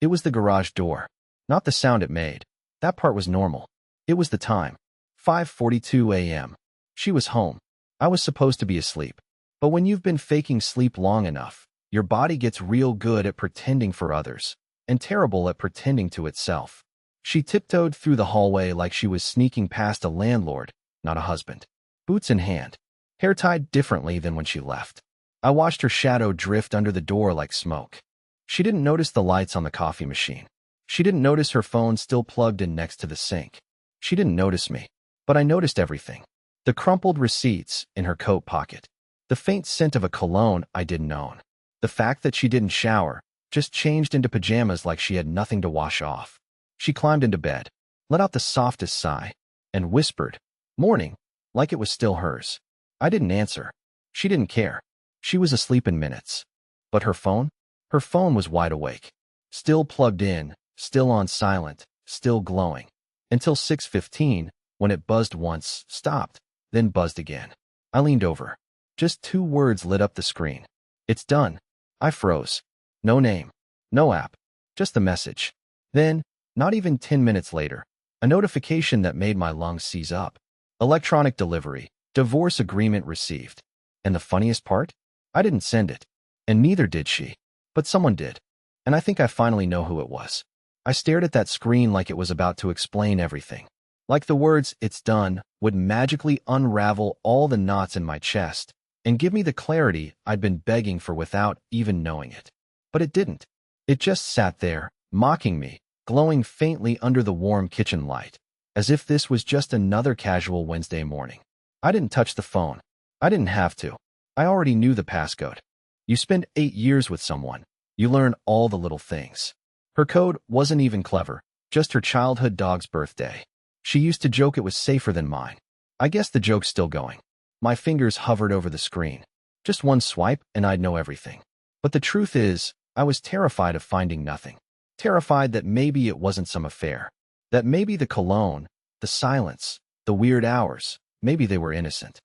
It was the garage door. Not the sound it made. That part was normal. It was the time. 5:42 a.m. She was home. I was supposed to be asleep. But when you've been faking sleep long enough, your body gets real good at pretending for others, and terrible at pretending to itself. She tiptoed through the hallway like she was sneaking past a landlord, not a husband. Boots in hand, hair tied differently than when she left. I watched her shadow drift under the door like smoke. She didn't notice the lights on the coffee machine. She didn't notice her phone still plugged in next to the sink. She didn't notice me, but I noticed everything. The crumpled receipts in her coat pocket. The faint scent of a cologne I didn't own. The fact that she didn't shower, just changed into pajamas like she had nothing to wash off. She climbed into bed, let out the softest sigh, and whispered, "Morning," like it was still hers. I didn't answer. She didn't care. She was asleep in minutes. But her phone? Her phone was wide awake. Still plugged in, still on silent, still glowing. Until 6:15, when it buzzed once, stopped, then buzzed again. I leaned over. Just 2 words lit up the screen. "It's done." I froze. No name. No app. Just the message. Then, not even 10 minutes later, a notification that made my lungs seize up. Electronic delivery. Divorce agreement received. And the funniest part? I didn't send it. And neither did she. But someone did. And I think I finally know who it was. I stared at that screen like it was about to explain everything. Like the words, "It's done," would magically unravel all the knots in my chest and give me the clarity I'd been begging for without even knowing it. But it didn't. It just sat there, mocking me, glowing faintly under the warm kitchen light, as if this was just another casual Wednesday morning. I didn't touch the phone. I didn't have to. I already knew the passcode. You spend 8 years with someone. You learn all the little things. Her code wasn't even clever, just her childhood dog's birthday. She used to joke it was safer than mine. I guess the joke's still going. My fingers hovered over the screen. Just one swipe and I'd know everything. But the truth is, I was terrified of finding nothing. Terrified that maybe it wasn't some affair. That maybe the cologne, the silence, the weird hours, maybe they were innocent.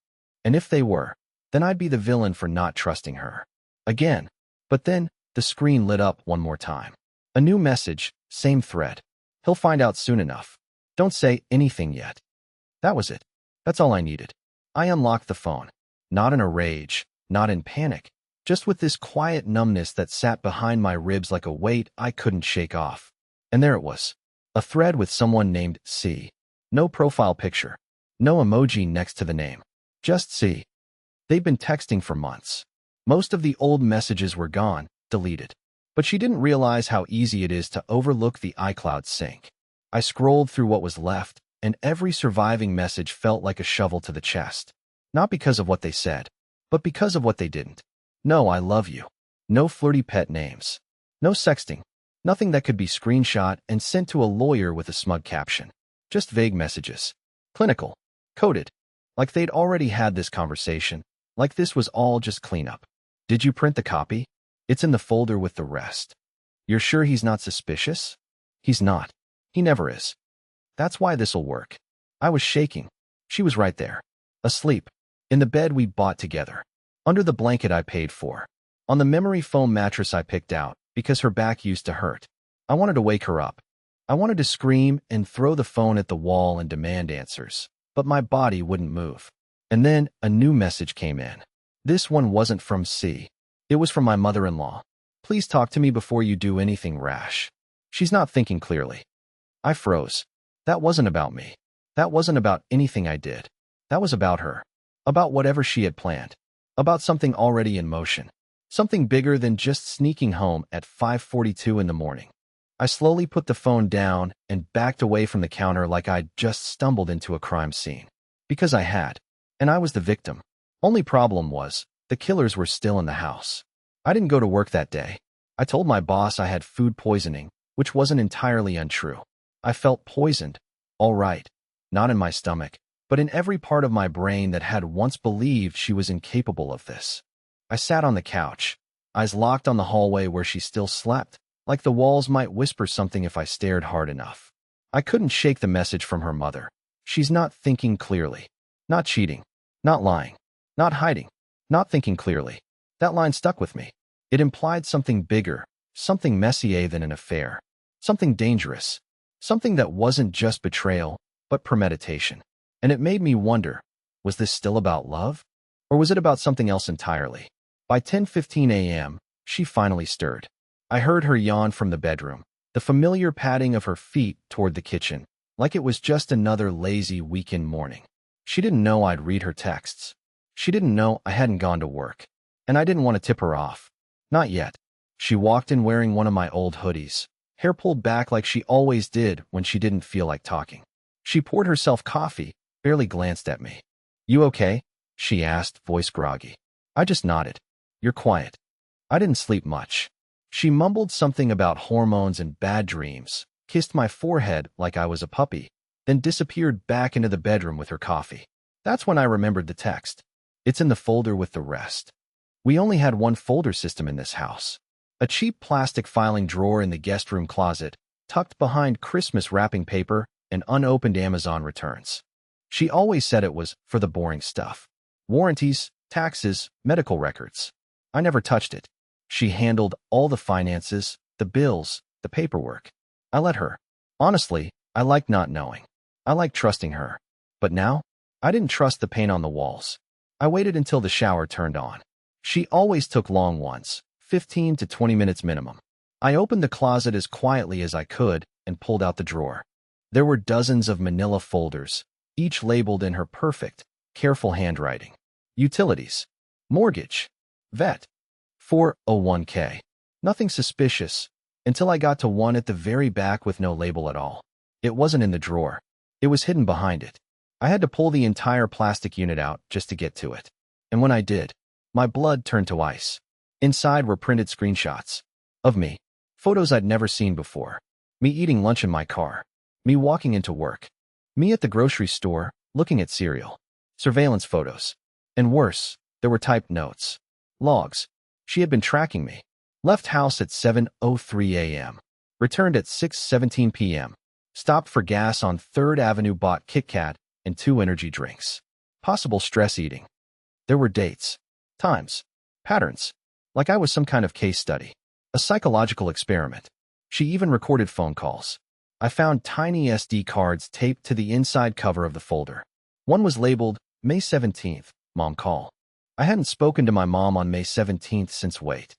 And if they were, then I'd be the villain for not trusting her. Again. But then, the screen lit up one more time. A new message, same thread. "He'll find out soon enough. Don't say anything yet." That was it. That's all I needed. I unlocked the phone. Not in a rage, not in panic, just with this quiet numbness that sat behind my ribs like a weight I couldn't shake off. And there it was. A thread with someone named C. No profile picture. No emoji next to the name. Just C. They'd been texting for months. Most of the old messages were gone, deleted. But she didn't realize how easy it is to overlook the iCloud sync. I scrolled through what was left, and every surviving message felt like a shovel to the chest. Not because of what they said, but because of what they didn't. No "I love you." No flirty pet names. No sexting. Nothing that could be screenshot and sent to a lawyer with a smug caption. Just vague messages. Clinical. Coded. Like they'd already had this conversation. Like this was all just cleanup. "Did you print the copy? It's in the folder with the rest." "You're sure he's not suspicious?" "He's not. He never is." That's why this'll work. I was shaking. She was right there. Asleep. In the bed we bought together. Under the blanket I paid for. On the memory foam mattress I picked out because her back used to hurt. I wanted to wake her up. I wanted to scream and throw the phone at the wall and demand answers. But my body wouldn't move. And then a new message came in. This one wasn't from C. It was from my mother-in-law. "Please talk to me before you do anything rash. She's not thinking clearly." I froze. That wasn't about me. That wasn't about anything I did. That was about her. About whatever she had planned. About something already in motion. Something bigger than just sneaking home at 5:42 in the morning. I slowly put the phone down and backed away from the counter like I'd just stumbled into a crime scene. Because I had. And I was the victim. Only problem was, the killers were still in the house. I didn't go to work that day. I told my boss I had food poisoning, which wasn't entirely untrue. I felt poisoned. All right. Not in my stomach, but in every part of my brain that had once believed she was incapable of this. I sat on the couch, eyes locked on the hallway where she still slept, like the walls might whisper something if I stared hard enough. I couldn't shake the message from her mother. She's not thinking clearly. Not cheating. Not lying. Not hiding. Not thinking clearly. That line stuck with me. It implied something bigger, something messier than an affair, something dangerous, something that wasn't just betrayal, but premeditation. And it made me wonder, was this still about love? Or was it about something else entirely? By 10:15 a.m., she finally stirred. I heard her yawn from the bedroom, the familiar padding of her feet toward the kitchen, like it was just another lazy weekend morning. She didn't know I'd read her texts. She didn't know I hadn't gone to work. And I didn't want to tip her off. Not yet. She walked in wearing one of my old hoodies, hair pulled back like she always did when she didn't feel like talking. She poured herself coffee, barely glanced at me. "You okay?" she asked, voice groggy. I just nodded. "You're quiet." I didn't sleep much. She mumbled something about hormones and bad dreams, kissed my forehead like I was a puppy, then disappeared back into the bedroom with her coffee. That's when I remembered the text. It's in the folder with the rest. We only had one folder system in this house. A cheap plastic filing drawer in the guest room closet, tucked behind Christmas wrapping paper and unopened Amazon returns. She always said it was for the boring stuff. Warranties, taxes, medical records. I never touched it. She handled all the finances, the bills, the paperwork. I let her. Honestly, I liked not knowing. I liked trusting her. But now, I didn't trust the paint on the walls. I waited until the shower turned on. She always took long ones, 15 to 20 minutes minimum. I opened the closet as quietly as I could and pulled out the drawer. There were dozens of manila folders, each labeled in her perfect, careful handwriting. Utilities. Mortgage. Vet. 401k. Nothing suspicious, until I got to one at the very back with no label at all. It wasn't in the drawer. It was hidden behind it. I had to pull the entire plastic unit out just to get to it. And when I did, my blood turned to ice. Inside were printed screenshots. Of me. Photos I'd never seen before. Me eating lunch in my car. Me walking into work. Me at the grocery store, looking at cereal. Surveillance photos. And worse, there were typed notes. Logs. She had been tracking me. Left house at 7:03 a.m. Returned at 6:17 p.m. Stopped for gas on 3rd Avenue, bought Kit Kat and 2 energy drinks. Possible stress eating. There were dates. Times. Patterns. Like I was some kind of case study. A psychological experiment. She even recorded phone calls. I found tiny SD cards taped to the inside cover of the folder. One was labeled, May 17th, Mom call. I hadn't spoken to my mom on May 17th since wait.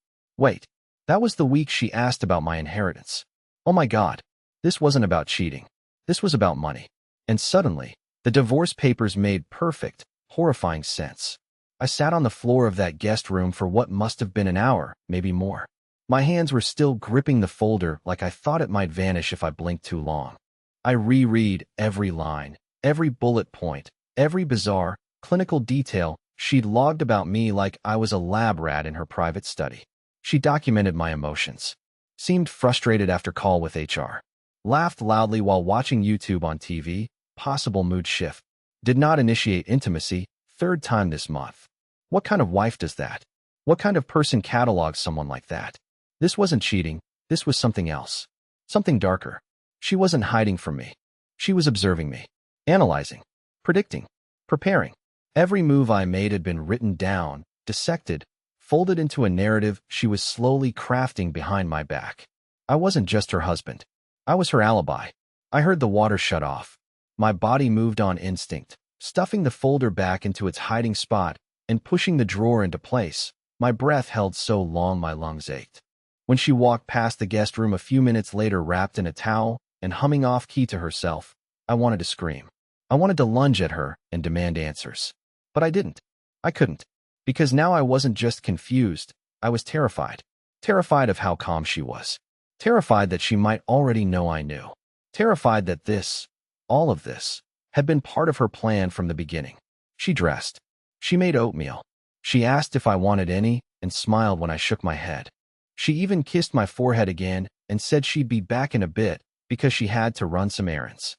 That was the week she asked about my inheritance. Oh my God. This wasn't about cheating. This was about money. And suddenly, the divorce papers made perfect, horrifying sense. I sat on the floor of that guest room for what must have been an hour, maybe more. My hands were still gripping the folder like I thought it might vanish if I blinked too long. I reread every line, every bullet point, every bizarre, clinical detail she'd logged about me like I was a lab rat in her private study. She documented my emotions. Seemed frustrated after call with HR. Laughed loudly while watching YouTube on TV, possible mood shift. Did not initiate intimacy, 3rd time this month. What kind of wife does that? What kind of person catalogs someone like that? This wasn't cheating, this was something else. Something darker. She wasn't hiding from me. She was observing me. Analyzing. Predicting. Preparing. Every move I made had been written down, dissected, folded into a narrative she was slowly crafting behind my back. I wasn't just her husband. I was her alibi. I heard the water shut off. My body moved on instinct, stuffing the folder back into its hiding spot and pushing the drawer into place. My breath held so long my lungs ached. When she walked past the guest room a few minutes later wrapped in a towel and humming off-key to herself, I wanted to scream. I wanted to lunge at her and demand answers. But I didn't. I couldn't. Because now I wasn't just confused, I was terrified. Terrified of how calm she was. Terrified that she might already know I knew. Terrified that this, all of this, had been part of her plan from the beginning. She dressed. She made oatmeal. She asked if I wanted any and smiled when I shook my head. She even kissed my forehead again and said she'd be back in a bit because she had to run some errands.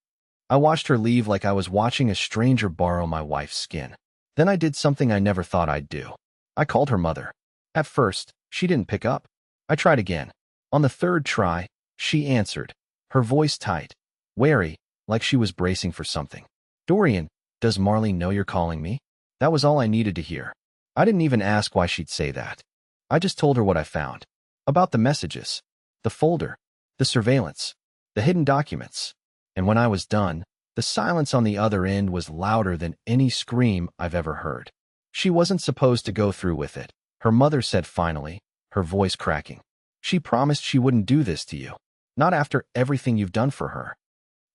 I watched her leave like I was watching a stranger borrow my wife's skin. Then I did something I never thought I'd do. I called her mother. At first, she didn't pick up. I tried again. On the 3rd try, she answered, her voice tight, wary, like she was bracing for something. "Dorian, does Marley know you're calling me?" That was all I needed to hear. I didn't even ask why she'd say that. I just told her what I found. About the messages. The folder, the surveillance, the hidden documents. And when I was done, the silence on the other end was louder than any scream I've ever heard. She wasn't supposed to go through with it, her mother said finally, her voice cracking. She promised she wouldn't do this to you. Not after everything you've done for her.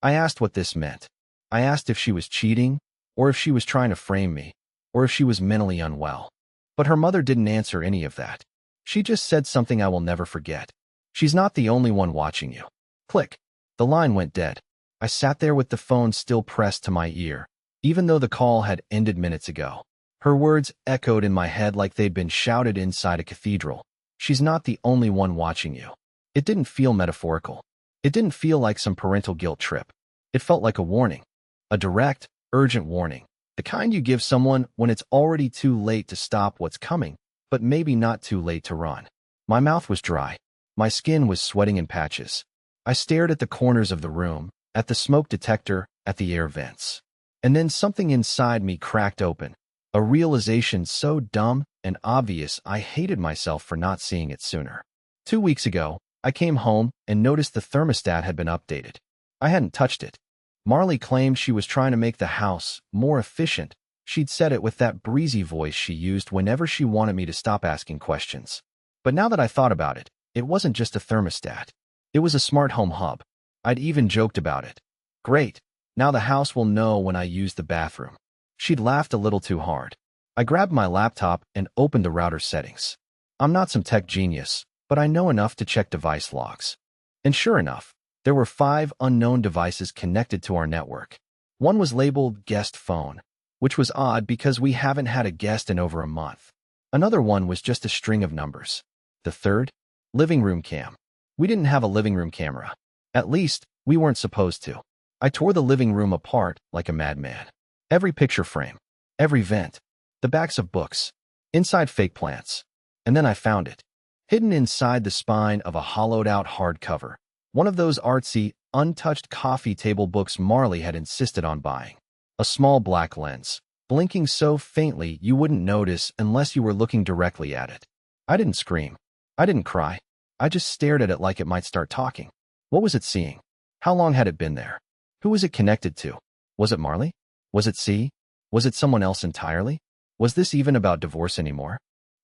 I asked what this meant. I asked if she was cheating, or if she was trying to frame me, or if she was mentally unwell. But her mother didn't answer any of that. She just said something I will never forget. She's not the only one watching you. Click. The line went dead. I sat there with the phone still pressed to my ear, even though the call had ended minutes ago. Her words echoed in my head like they'd been shouted inside a cathedral. She's not the only one watching you. It didn't feel metaphorical. It didn't feel like some parental guilt trip. It felt like a warning. A direct, urgent warning. The kind you give someone when it's already too late to stop what's coming, but maybe not too late to run. My mouth was dry. My skin was sweating in patches. I stared at the corners of the room, at the smoke detector, at the air vents. And then something inside me cracked open. A realization so dumb and obvious I hated myself for not seeing it sooner. 2 weeks ago, I came home and noticed the thermostat had been updated. I hadn't touched it. Marley claimed she was trying to make the house more efficient. She'd said it with that breezy voice she used whenever she wanted me to stop asking questions. But now that I thought about it, it wasn't just a thermostat. It was a smart home hub. I'd even joked about it. Great, now the house will know when I use the bathroom. She'd laughed a little too hard. I grabbed my laptop and opened the router settings. I'm not some tech genius, but I know enough to check device logs. And sure enough, there were 5 unknown devices connected to our network. One was labeled guest phone, which was odd because we haven't had a guest in over a month. Another one was just a string of numbers. The third, living room cam. We didn't have a living room camera. At least, we weren't supposed to. I tore the living room apart like a madman. Every picture frame, every vent, the backs of books, inside fake plants. And then I found it. Hidden inside the spine of a hollowed-out hardcover, one of those artsy, untouched coffee table books Marley had insisted on buying. A small black lens, blinking so faintly you wouldn't notice unless you were looking directly at it. I didn't scream. I didn't cry. I just stared at it like it might start talking. What was it seeing? How long had it been there? Who was it connected to? Was it Marley? Was it C? Was it someone else entirely? Was this even about divorce anymore?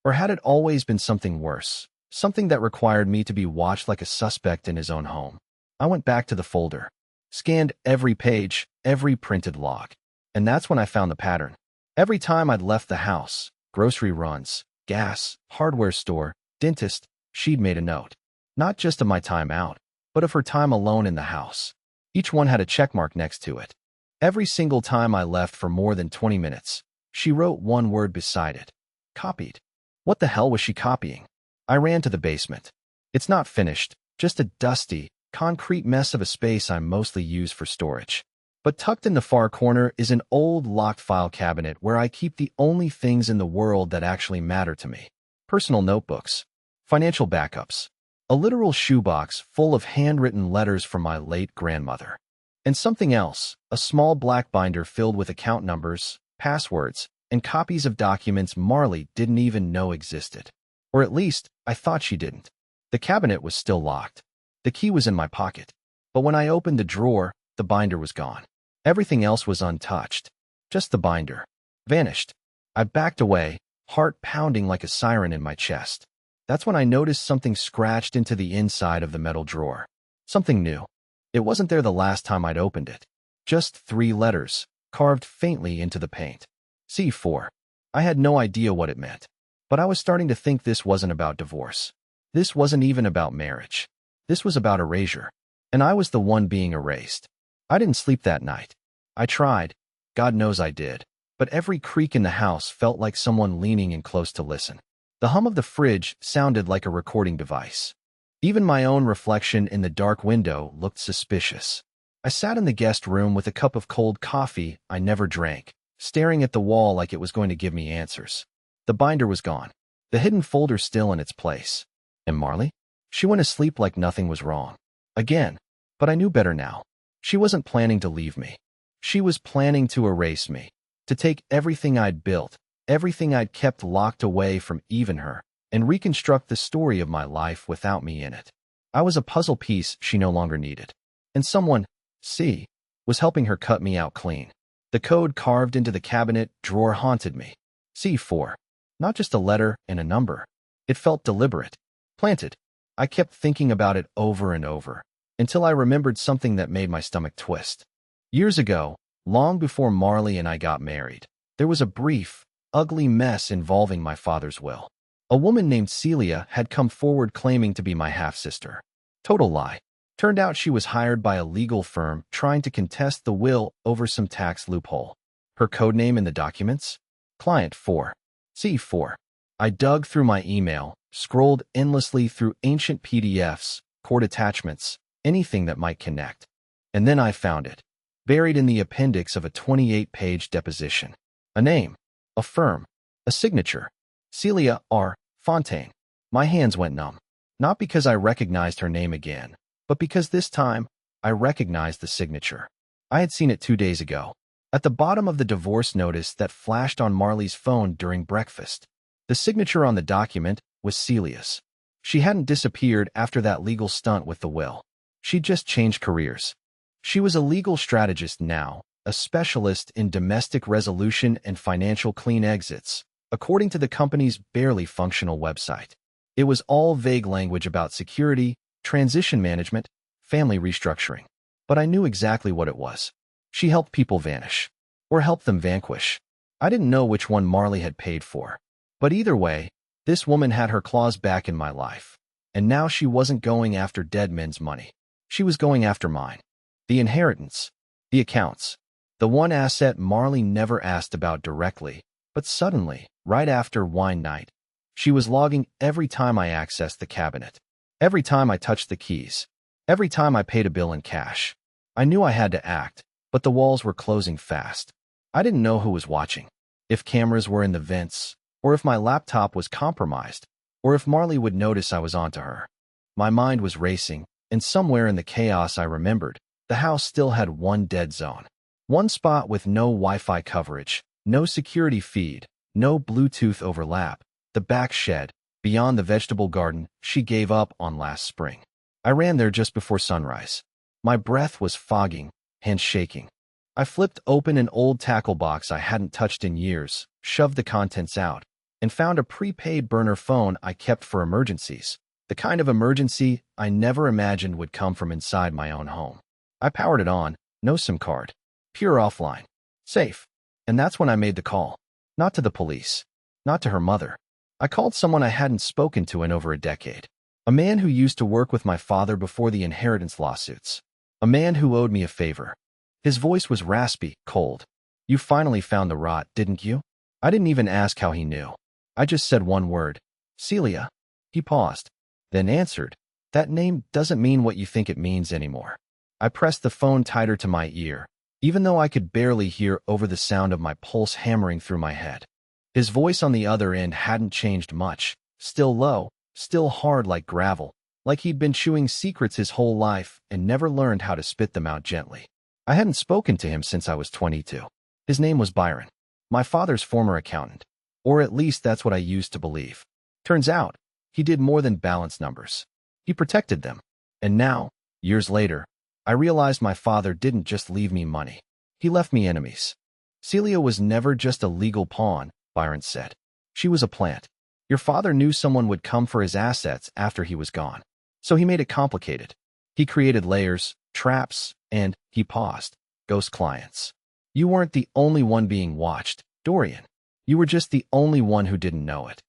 Or had it always been something worse? Something that required me to be watched like a suspect in his own home. I went back to the folder, scanned every page, every printed log. And that's when I found the pattern. Every time I'd left the house, grocery runs, gas, hardware store, dentist, she'd made a note. Not just of my time out, but of her time alone in the house. Each one had a checkmark next to it. Every single time I left for more than 20 minutes, she wrote one word beside it. Copied. What the hell was she copying? I ran to the basement. It's not finished, just a dusty, concrete mess of a space I mostly use for storage. But tucked in the far corner is an old locked file cabinet where I keep the only things in the world that actually matter to me. Personal notebooks, financial backups, a literal shoebox full of handwritten letters from my late grandmother. And something else, a small black binder filled with account numbers, passwords, and copies of documents Marley didn't even know existed. Or at least, I thought she didn't. The cabinet was still locked. The key was in my pocket. But when I opened the drawer, the binder was gone. Everything else was untouched. Just the binder. Vanished. I backed away, heart pounding like a siren in my chest. That's when I noticed something scratched into the inside of the metal drawer. Something new. It wasn't there the last time I'd opened it. Just 3 letters, carved faintly into the paint. C4. I had no idea what it meant. But I was starting to think this wasn't about divorce. This wasn't even about marriage. This was about erasure. And I was the one being erased. I didn't sleep that night. I tried. God knows I did. But every creak in the house felt like someone leaning in close to listen. The hum of the fridge sounded like a recording device. Even my own reflection in the dark window looked suspicious. I sat in the guest room with a cup of cold coffee I never drank, staring at the wall like it was going to give me answers. The binder was gone. The hidden folder still in its place. And Marley? She went to sleep like nothing was wrong. Again. But I knew better now. She wasn't planning to leave me. She was planning to erase me. To take everything I'd built, everything I'd kept locked away from even her, and reconstruct the story of my life without me in it. I was a puzzle piece she no longer needed. And someone, C, was helping her cut me out clean. The code carved into the cabinet drawer haunted me. C4. Not just a letter and a number. It felt deliberate. Planted. I kept thinking about it over and over, until I remembered something that made my stomach twist. Years ago, long before Marley and I got married, there was a brief, ugly mess involving my father's will. A woman named Celia had come forward claiming to be my half-sister. Total lie. Turned out she was hired by a legal firm trying to contest the will over some tax loophole. Her codename in the documents? Client 4. C4. I dug through my email, scrolled endlessly through ancient PDFs, court attachments, anything that might connect. And then I found it, buried in the appendix of a 28-page deposition. A name, a firm, a signature. Celia R. Fontaine. My hands went numb. Not because I recognized her name again, but because this time, I recognized the signature. I had seen it 2 days ago, at the bottom of the divorce notice that flashed on Marley's phone during breakfast. The signature on the document was Celia's. She hadn't disappeared after that legal stunt with the will. She'd just changed careers. She was a legal strategist now, a specialist in domestic resolution and financial clean exits, according to the company's barely functional website. It was all vague language about security, transition management, family restructuring. But I knew exactly what it was. She helped people vanish. Or helped them vanquish. I didn't know which one Marley had paid for. But either way, this woman had her claws back in my life. And now she wasn't going after dead men's money. She was going after mine. The inheritance. The accounts. The one asset Marley never asked about directly. But suddenly, right after wine night, she was logging every time I accessed the cabinet. Every time I touched the keys. Every time I paid a bill in cash. I knew I had to act, but the walls were closing fast. I didn't know who was watching. If cameras were in the vents, or if my laptop was compromised, or if Marley would notice I was onto her. My mind was racing, and somewhere in the chaos I remembered, the house still had one dead zone. One spot with no Wi-Fi coverage, no security feed, no Bluetooth overlap. The back shed, beyond the vegetable garden she gave up on last spring. I ran there just before sunrise. My breath was fogging, hands shaking. I flipped open an old tackle box I hadn't touched in years, shoved the contents out, and found a prepaid burner phone I kept for emergencies, the kind of emergency I never imagined would come from inside my own home. I powered it on, no SIM card, pure offline, safe. And that's when I made the call. Not to the police, not to her mother. I called someone I hadn't spoken to in over a decade. A man who used to work with my father before the inheritance lawsuits. A man who owed me a favor. His voice was raspy, cold. You finally found the rot, didn't you? I didn't even ask how he knew. I just said one word. Celia. He paused, then answered. That name doesn't mean what you think it means anymore. I pressed the phone tighter to my ear, even though I could barely hear over the sound of my pulse hammering through my head. His voice on the other end hadn't changed much, still low, still hard like gravel, like he'd been chewing secrets his whole life and never learned how to spit them out gently. I hadn't spoken to him since I was 22. His name was Byron, my father's former accountant, or at least that's what I used to believe. Turns out, he did more than balance numbers. He protected them. And now, years later, I realized my father didn't just leave me money. He left me enemies. Celia was never just a legal pawn, Byron said. She was a plant. Your father knew someone would come for his assets after he was gone. So he made it complicated. He created layers, traps, and, he paused, ghost clients. You weren't the only one being watched, Dorian. You were just the only one who didn't know it.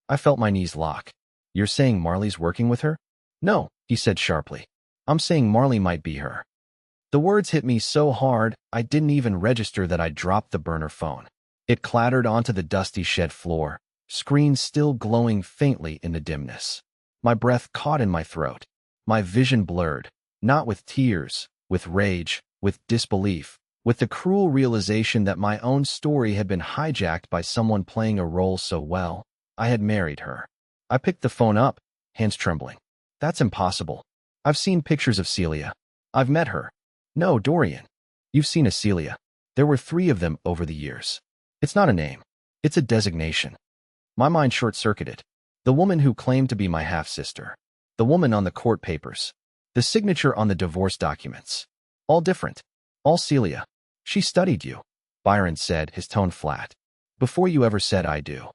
I felt my knees lock. You're saying Marley's working with her? No, he said sharply. I'm saying Marley might be her. The words hit me so hard, I didn't even register that I'd dropped the burner phone. It clattered onto the dusty shed floor, screen still glowing faintly in the dimness. My breath caught in my throat. My vision blurred, not with tears, with rage, with disbelief, with the cruel realization that my own story had been hijacked by someone playing a role so well. I had married her. I picked the phone up, hands trembling. That's impossible. I've seen pictures of Celia. I've met her. No, Dorian. You've seen a Celia. There were 3 of them over the years. It's not a name. It's a designation. My mind short-circuited. The woman who claimed to be my half-sister. The woman on the court papers. The signature on the divorce documents. All different. All Celia. She studied you, Byron said, his tone flat. Before you ever said I do.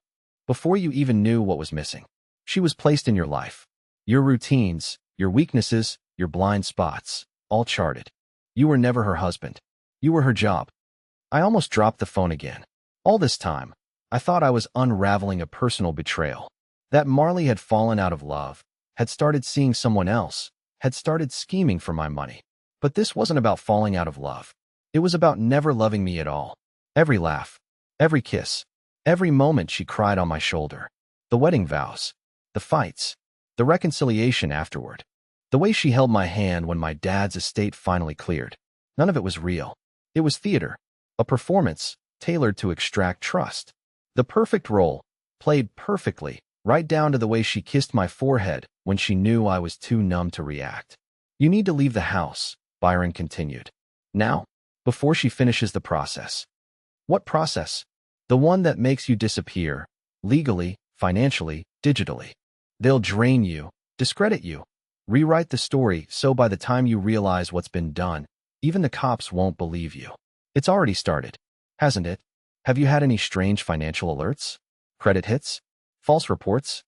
Before you even knew what was missing. She was placed in your life. Your routines, your weaknesses, your blind spots, all charted. You were never her husband. You were her job. I almost dropped the phone again. All this time, I thought I was unraveling a personal betrayal. That Marley had fallen out of love, had started seeing someone else, had started scheming for my money. But this wasn't about falling out of love. It was about never loving me at all. Every laugh, every kiss, every moment she cried on my shoulder. The wedding vows, the fights, the reconciliation afterward. The way she held my hand when my dad's estate finally cleared. None of it was real. It was theater, a performance tailored to extract trust. The perfect role, played perfectly, right down to the way she kissed my forehead when she knew I was too numb to react. You need to leave the house, Byron continued. Now, before she finishes the process. What process? The one that makes you disappear, legally, financially, digitally. They'll drain you, discredit you, rewrite the story so by the time you realize what's been done, even the cops won't believe you. It's already started, hasn't it? Have you had any strange financial alerts? Credit hits? False reports?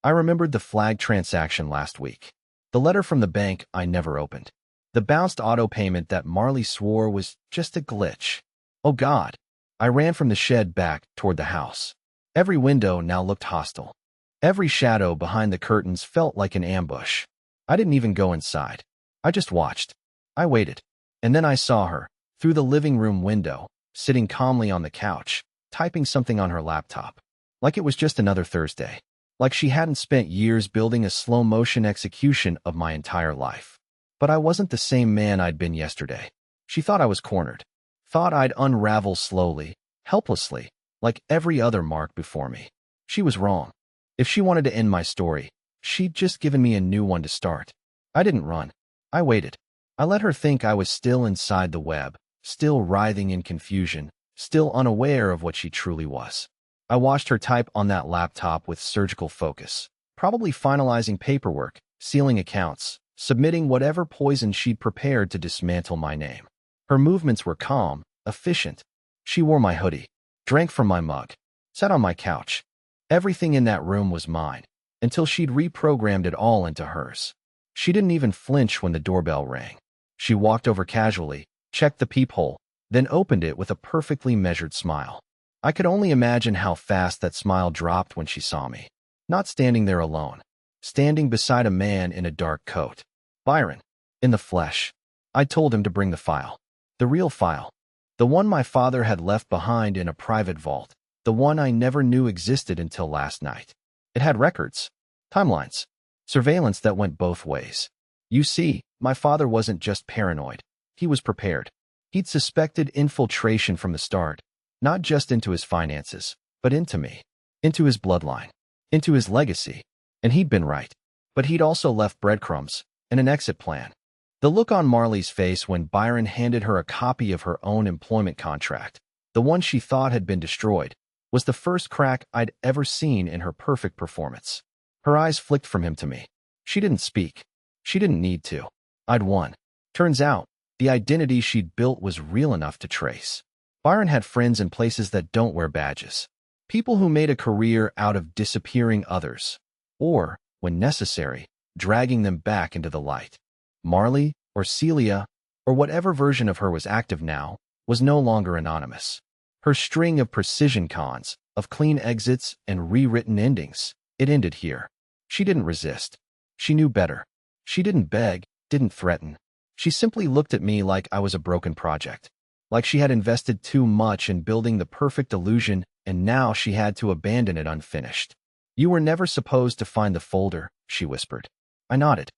I remembered the flag transaction last week. The letter from the bank I never opened. The bounced auto payment that Marley swore was just a glitch. Oh God. I ran from the shed back toward the house. Every window now looked hostile. Every shadow behind the curtains felt like an ambush. I didn't even go inside. I just watched. I waited. And then I saw her, through the living room window, sitting calmly on the couch, typing something on her laptop. Like it was just another Thursday. Like she hadn't spent years building a slow-motion execution of my entire life. But I wasn't the same man I'd been yesterday. She thought I was cornered. Thought I'd unravel slowly, helplessly, like every other mark before me. She was wrong. If she wanted to end my story, she'd just given me a new one to start. I didn't run. I waited. I let her think I was still inside the web, still writhing in confusion, still unaware of what she truly was. I watched her type on that laptop with surgical focus, probably finalizing paperwork, sealing accounts, submitting whatever poison she'd prepared to dismantle my name. Her movements were calm, efficient. She wore my hoodie, drank from my mug, sat on my couch. Everything in that room was mine, until she'd reprogrammed it all into hers. She didn't even flinch when the doorbell rang. She walked over casually, checked the peephole, then opened it with a perfectly measured smile. I could only imagine how fast that smile dropped when she saw me. Not standing there alone. Standing beside a man in a dark coat. Byron. In the flesh. I told him to bring the file. The real file. The one my father had left behind in a private vault. The one I never knew existed until last night. It had records. Timelines. Surveillance that went both ways. You see, my father wasn't just paranoid. He was prepared. He'd suspected infiltration from the start. Not just into his finances, but into me. Into his bloodline. Into his legacy. And he'd been right. But he'd also left breadcrumbs and an exit plan. The look on Marley's face when Byron handed her a copy of her own employment contract, the one she thought had been destroyed, was the first crack I'd ever seen in her perfect performance. Her eyes flicked from him to me. She didn't speak. She didn't need to. I'd won. Turns out, the identity she'd built was real enough to trace. Byron had friends in places that don't wear badges. People who made a career out of disappearing others. Or, when necessary, dragging them back into the light. Marley, or Celia, or whatever version of her was active now, was no longer anonymous. Her string of precision cons, of clean exits and rewritten endings, it ended here. She didn't resist. She knew better. She didn't beg, didn't threaten. She simply looked at me like I was a broken project. Like she had invested too much in building the perfect illusion and now she had to abandon it unfinished. You were never supposed to find the folder, she whispered. I nodded.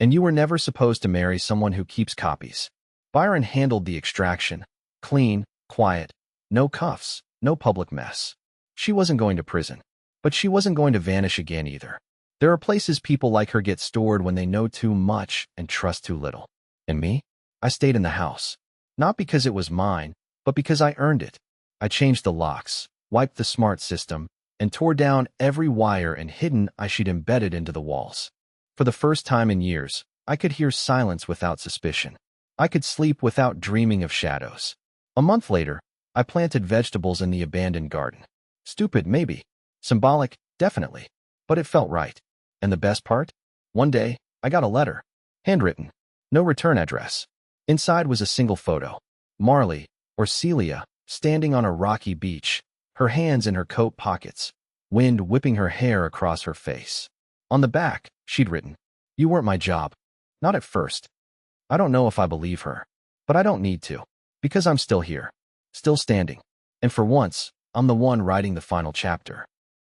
And you were never supposed to marry someone who keeps copies. Byron handled the extraction. Clean, quiet, no cuffs, no public mess. She wasn't going to prison. But she wasn't going to vanish again either. There are places people like her get stored when they know too much and trust too little. And me? I stayed in the house. Not because it was mine, but because I earned it. I changed the locks, wiped the smart system, and tore down every wire and hidden she'd embedded into the walls. For the first time in years, I could hear silence without suspicion. I could sleep without dreaming of shadows. A month later, I planted vegetables in the abandoned garden. Stupid, maybe. Symbolic, definitely. But it felt right. And the best part? One day, I got a letter. Handwritten. No return address. Inside was a single photo. Marley, or Celia, standing on a rocky beach, her hands in her coat pockets, wind whipping her hair across her face. On the back, she'd written, "You weren't my job." Not at first. I don't know if I believe her. But I don't need to. Because I'm still here. Still standing. And for once, I'm the one writing the final chapter.